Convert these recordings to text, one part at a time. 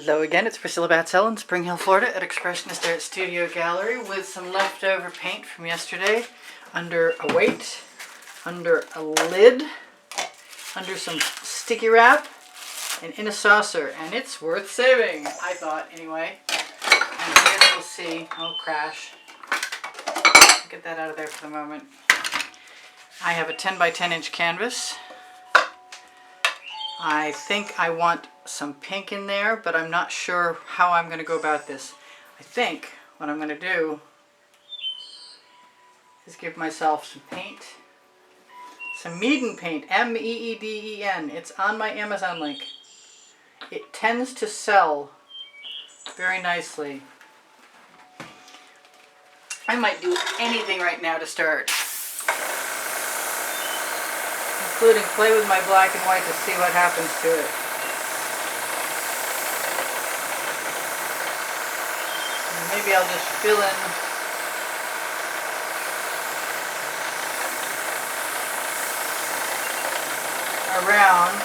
Hello again, it's Priscilla Batzell in Spring Hill, Florida at Expressionist Art Studio Gallery with some leftover paint from yesterday under a weight, under a lid, under some sticky wrap, and in a saucer. And it's worth saving, I thought anyway. And I guess we'll see. Oh, crash. Get that out of there for the moment. I have a 10 by 10 inch canvas. I think I want some pink in there, but I'm not sure how I'm going to go about this. I think what I'm going to do is give myself some paint. Some Meeden paint, M-E-E-D-E-N. It's on my Amazon link. It tends to sell very nicely. I might do anything right now to start, including play with my black and white to see what happens to it. And maybe I'll just fill in around.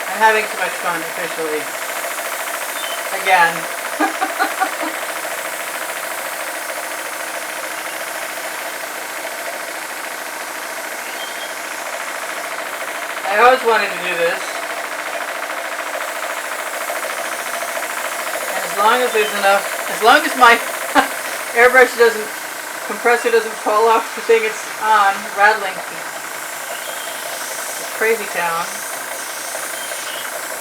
I'm having too much fun officially. Again. I always wanted to do this, and as long as there's enough, as long as my airbrush compressor doesn't fall off the thing it's on, rattling it's crazy town,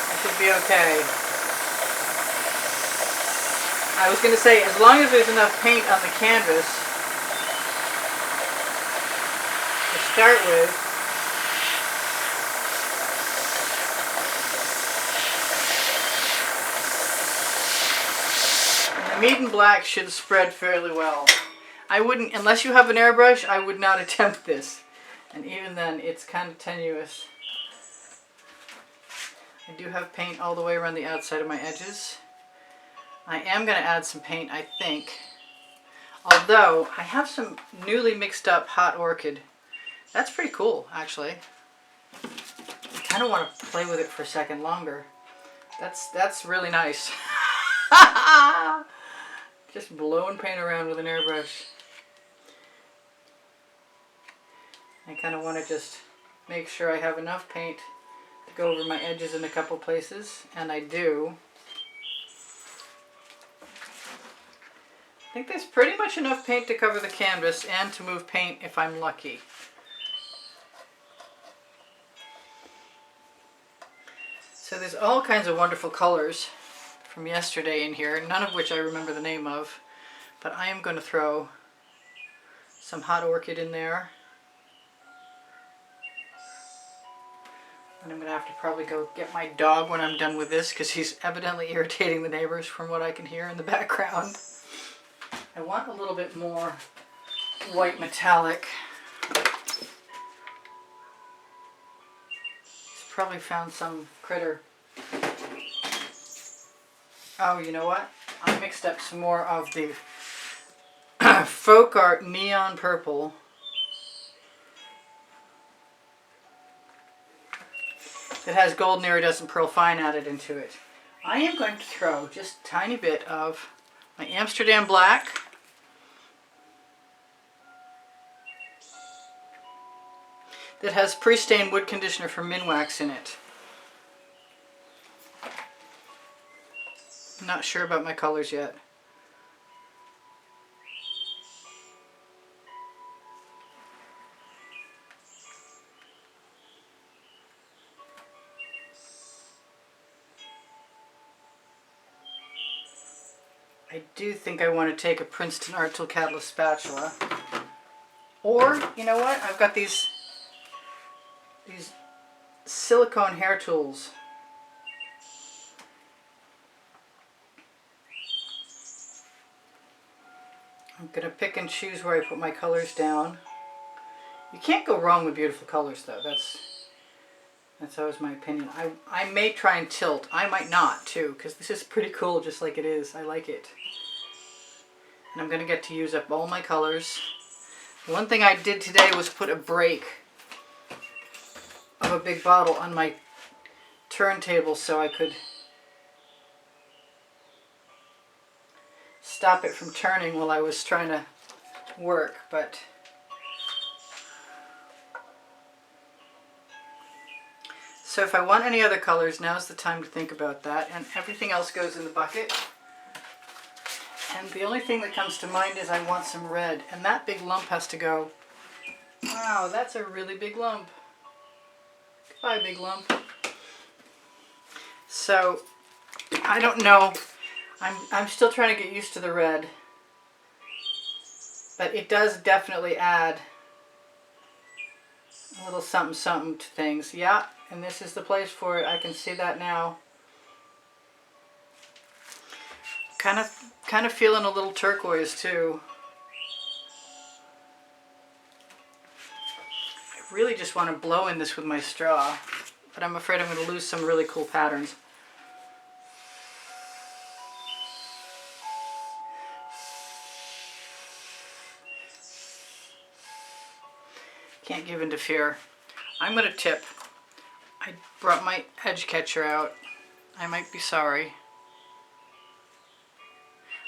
I should be okay. I was going to say, as long as there's enough paint on the canvas to start with, Meeden black should spread fairly well. I wouldn't, unless you have an airbrush, I would not attempt this. And even then, it's kind of tenuous. I do have paint all the way around the outside of my edges. I am going to add some paint, I think. Although, I have some newly mixed up hot orchid. That's pretty cool, actually. I kind of want to play with it for a second longer. That's really nice. Just blowing paint around with an airbrush. I kind of want to just make sure I have enough paint to go over my edges in a couple places, and I do. I think there's pretty much enough paint to cover the canvas and to move paint if I'm lucky. So there's all kinds of wonderful colors from yesterday in here, none of which I remember the name of, but I am going to throw some hot orchid in there. And I'm going to have to probably go get my dog when I'm done with this, because he's evidently irritating the neighbors from what I can hear in the background. I want a little bit more white metallic. He's probably found some critter. Oh, you know what? I mixed up some more of the Folk Art Neon Purple. It has golden iridescent pearl fine added into it. I am going to throw just a tiny bit of my Amsterdam black. That has pre-stained wood conditioner from Minwax in it. I'm not sure about my colors yet. I do think I want to take a Princeton Art Tool Catalyst spatula. Or, you know what? I've got these silicone hair tools. I'm going to pick and choose where I put my colors down. You can't go wrong with beautiful colors, though. That's always my opinion. I may try and tilt. I might not, too, because this is pretty cool just like it is. I like it. And I'm going to get to use up all my colors. One thing I did today was put a break a big bottle on my turntable so I could stop it from turning while I was trying to work, but so if I want any other colors, now's the time to think about that, and everything else goes in the bucket. And the only thing that comes to mind is I want some red, and that big lump has to go. Wow, that's a really big lump. Goodbye, big lump. So I don't know. I'm still trying to get used to the red, but it does definitely add a little something something to things. Yeah, and this is the place for it. I can see that now. Kind of feeling a little turquoise too. I really just want to blow in this with my straw, but I'm afraid I'm going to lose some really cool patterns. Can't give in to fear. I'm going to tip. I brought my edge catcher out. I might be sorry.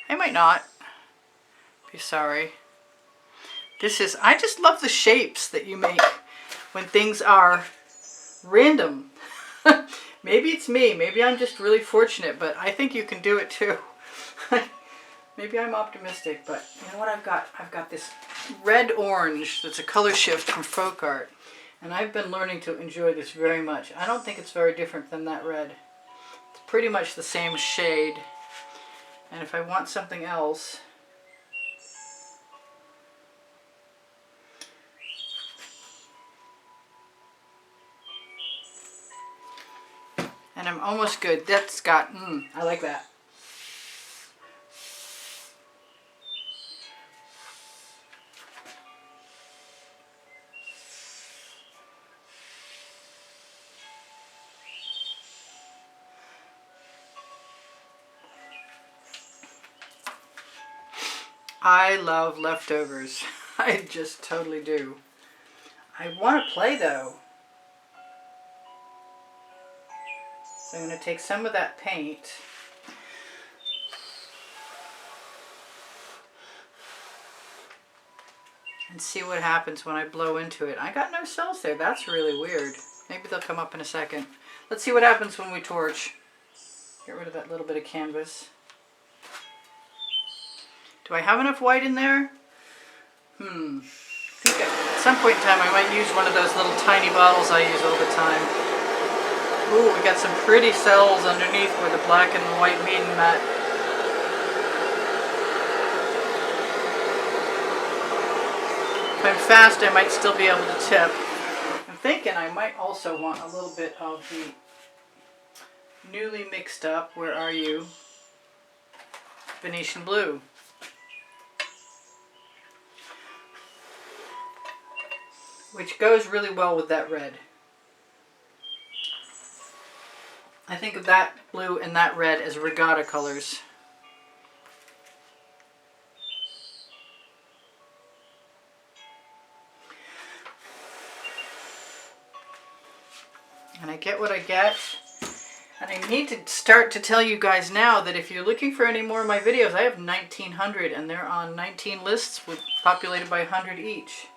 I might not be sorry. This is, I just love the shapes that you make when things are random. Maybe it's me. Maybe I'm just really fortunate, but I think you can do it too. Maybe I'm optimistic, but you know what I've got? I've got this red-orange that's a color shift from folk art, and I've been learning to enjoy this very much. I don't think it's very different than that red. It's pretty much the same shade, and if I want something else, and I'm almost good. That's got, I like that. I love leftovers. I just totally do. I want to play though. So I'm going to take some of that paint and see what happens when I blow into it. I got no cells there. That's really weird. Maybe they'll come up in a second. Let's see what happens when we torch. Get rid of that little bit of canvas. Do I have enough white in there? I think at some point in time I might use one of those little tiny bottles I use all the time. Ooh, we got some pretty cells underneath where the black and the white meet and met. If I'm fast, I might still be able to tip. I'm thinking I might also want a little bit of the newly mixed up, where are you, Venetian blue. Which goes really well with that red. I think of that blue and that red as regatta colors. And I get what I get. And I need to start to tell you guys now that if you're looking for any more of my videos, I have 1,900 and they're on 19 lists with populated by 100 each.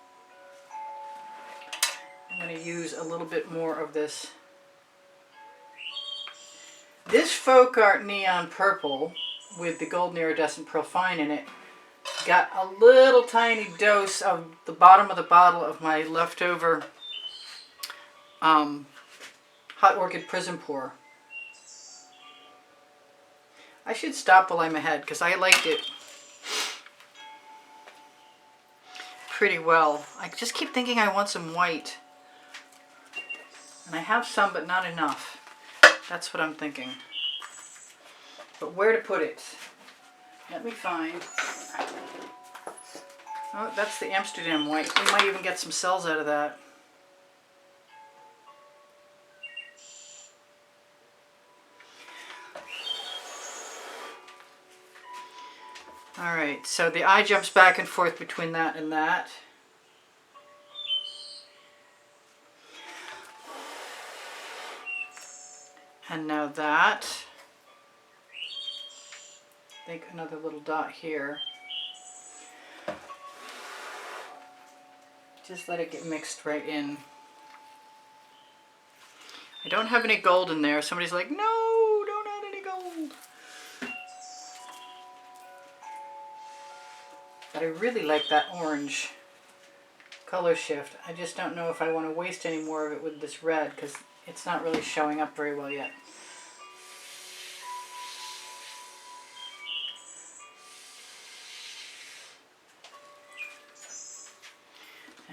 I'm going to use a little bit more of this. This folk art neon purple with the golden iridescent pearl fine in it got a little tiny dose of the bottom of the bottle of my leftover hot orchid prism pour. I should stop while I'm ahead because I liked it pretty well. I just keep thinking I want some white. And I have some, but not enough. That's what I'm thinking. But where to put it? Let me find. Oh, that's the Amsterdam white. We might even get some cells out of that. Alright, so the eye jumps back and forth between that and that. And now that, I think another little dot here. Just let it get mixed right in. I don't have any gold in there. Somebody's like, no, don't add any gold. But I really like that orange color shift. I just don't know if I want to waste any more of it with this red because it's not really showing up very well yet.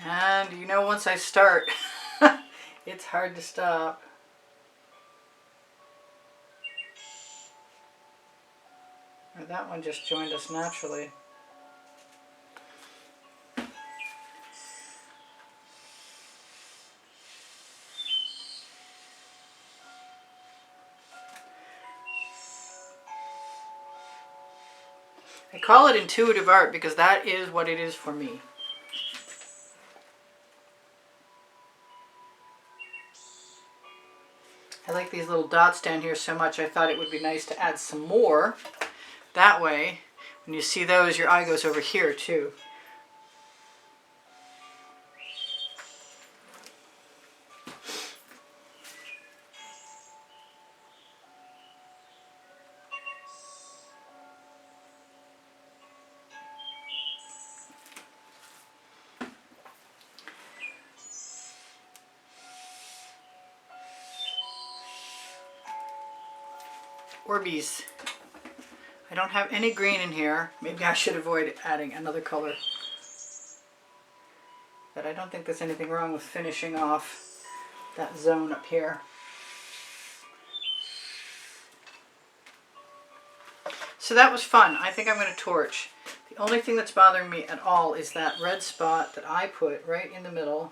And you know, once I start, it's hard to stop. Or that one just joined us naturally. I call it intuitive art because that is what it is for me. I like these little dots down here so much, I thought it would be nice to add some more. That way, when you see those, your eye goes over here too. Orbeez. I don't have any green in here. Maybe I should avoid adding another color. But I don't think there's anything wrong with finishing off that zone up here. So that was fun. I think I'm going to torch. The only thing that's bothering me at all is that red spot that I put right in the middle.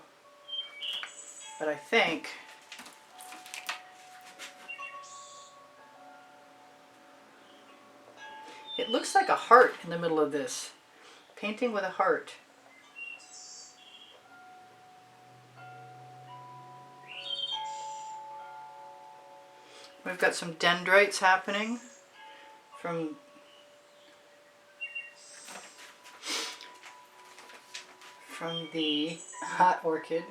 But I think it looks like a heart in the middle of this. Painting with a heart. We've got some dendrites happening from the hot orchid.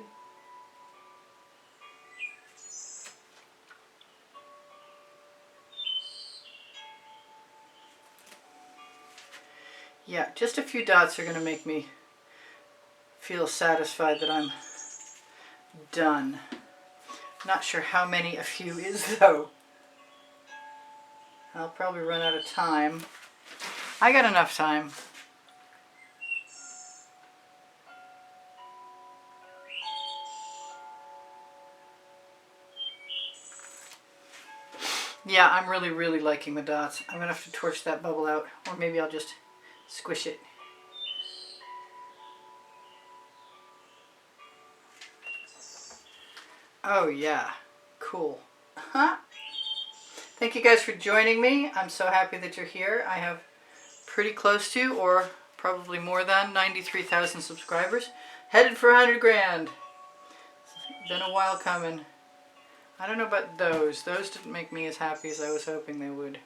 Yeah, just a few dots are going to make me feel satisfied that I'm done. Not sure how many a few is though. I'll probably run out of time. I got enough time. Yeah, I'm really liking the dots. I'm going to have to torch that bubble out, or maybe I'll just squish it. Oh yeah, cool. Thank you guys for joining me. I'm so happy that you're here. I have pretty close to, or probably more than, 93,000 subscribers. Headed for 100 grand. It's been a while coming. I don't know about those. Those didn't make me as happy as I was hoping they would.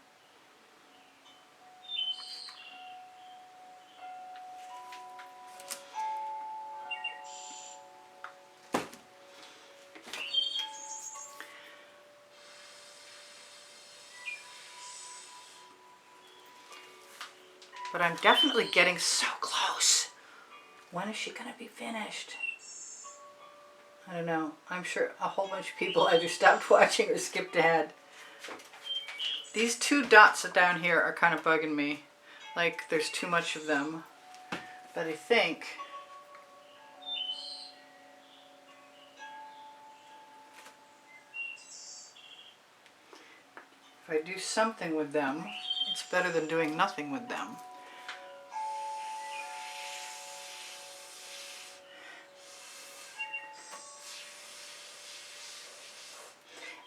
But I'm definitely getting so close. When is she going to be finished? I don't know. I'm sure a whole bunch of people either stopped watching or skipped ahead. These two dots down here are kind of bugging me. Like there's too much of them. But I think if I do something with them, it's better than doing nothing with them.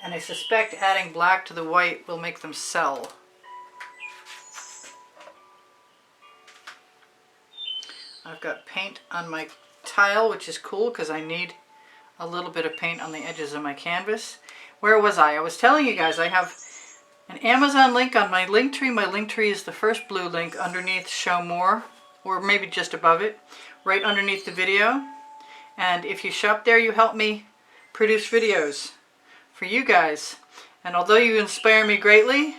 And I suspect adding black to the white will make them sell. I've got paint on my tile, which is cool because I need a little bit of paint on the edges of my canvas. where was I? I was telling you guys I have an Amazon link on my link tree. My link tree is the first blue link underneath Show More, or maybe just above it, right underneath the video. And if you shop there, you help me produce videos for you guys. And although you inspire me greatly,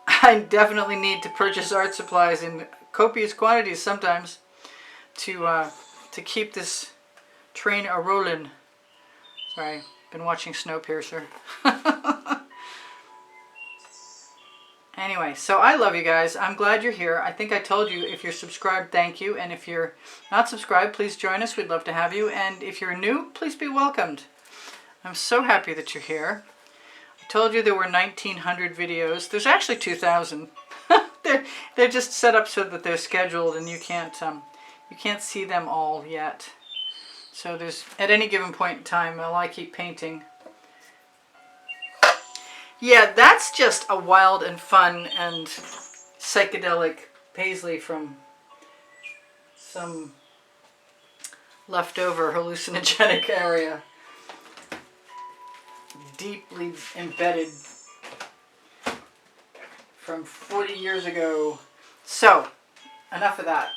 I definitely need to purchase art supplies in copious quantities sometimes to keep this train a-rolling. Sorry, been watching Snowpiercer. Anyway, so I love you guys. I'm glad you're here. I think I told you, if you're subscribed, thank you. And if you're not subscribed, please join us. We'd love to have you. And if you're new, please be welcomed. I'm so happy that you're here. I told you there were 1,900 videos. There's actually 2,000. They're just set up so that they're scheduled, and you can't see them all yet. So there's, at any given point in time, while I keep painting. Yeah, that's just a wild and fun and psychedelic paisley from some leftover hallucinogenic area. Deeply embedded from 40 years ago. So, enough of that.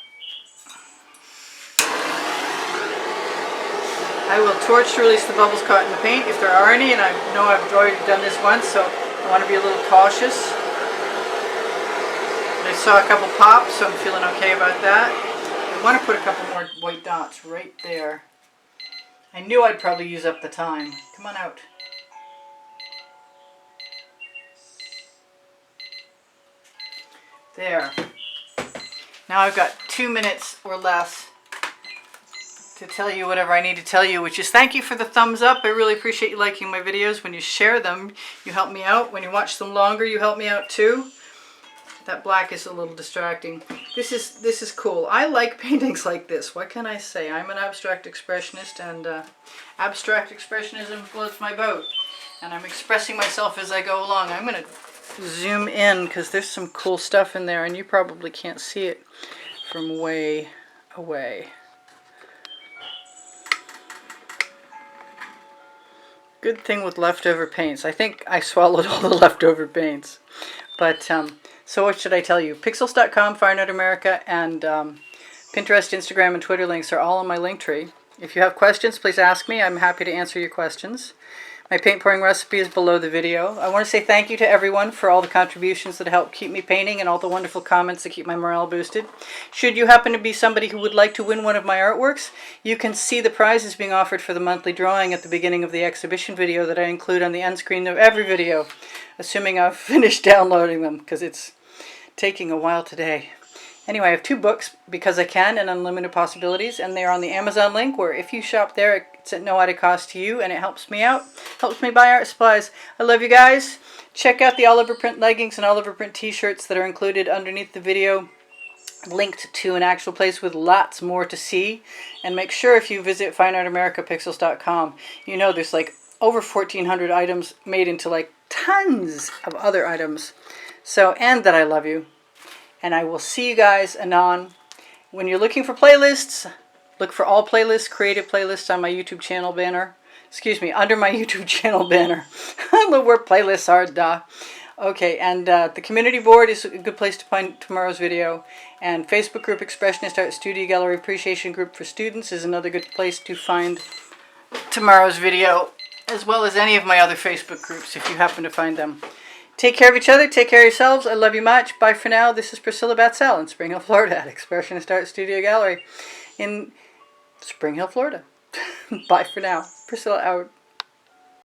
I will torch to release the bubbles caught in the paint if there are any, and I know I've already done this once, so I want to be a little cautious. I saw a couple pop, so I'm feeling okay about that. I want to put a couple more white dots right there. I knew I'd probably use up the time. Come on out. There. Now I've got 2 minutes or less to tell you whatever I need to tell you, which is thank you for the thumbs up. I really appreciate you liking my videos. When you share them, you help me out. When you watch them longer, you help me out too. That black is a little distracting. This is cool. I like paintings like this. What can I say? I'm an abstract expressionist, and abstract expressionism floats my boat. And I'm expressing myself as I go along. I'm going to zoom in because there's some cool stuff in there, and you probably can't see it from way away. Good thing with leftover paints. I think I swallowed all the leftover paints. But, so what should I tell you? Pixels.com, Fire Nut America, and Pinterest, Instagram, and Twitter links are all on my link tree. If you have questions, please ask me. I'm happy to answer your questions. My paint pouring recipe is below the video. I want to say thank you to everyone for all the contributions that help keep me painting and all the wonderful comments that keep my morale boosted. Should you happen to be somebody who would like to win one of my artworks, you can see the prizes being offered for the monthly drawing at the beginning of the exhibition video that I include on the end screen of every video, assuming I've finished downloading them, because it's taking a while today. Anyway, I have 2 books, Because I Can and Unlimited Possibilities, and they're on the Amazon link, where if you shop there, it's at no added cost to you, and it helps me out, helps me buy art supplies. I love you guys. Check out the Oliver Print leggings and Oliver Print t-shirts that are included underneath the video, linked to an actual place with lots more to see. And make sure if you visit fineartamericapixels.com, you know there's like over 1,400 items made into like tons of other items. So, and that I love you. And I will see you guys anon. When you're looking for playlists, look for all playlists, creative playlists on my YouTube channel banner. Excuse me, under my YouTube channel banner. I don't know where playlists are, duh. Okay, and the community board is a good place to find tomorrow's video. And Facebook group Expressionist Art Studio Gallery Appreciation Group for Students is another good place to find tomorrow's video, as well as any of my other Facebook groups if you happen to find them. Take care of each other. Take care of yourselves. I love you much. Bye for now. This is Priscilla Batzell in Spring Hill, Florida at Expressionist Art Studio Gallery in Spring Hill, Florida. Bye for now. Priscilla out.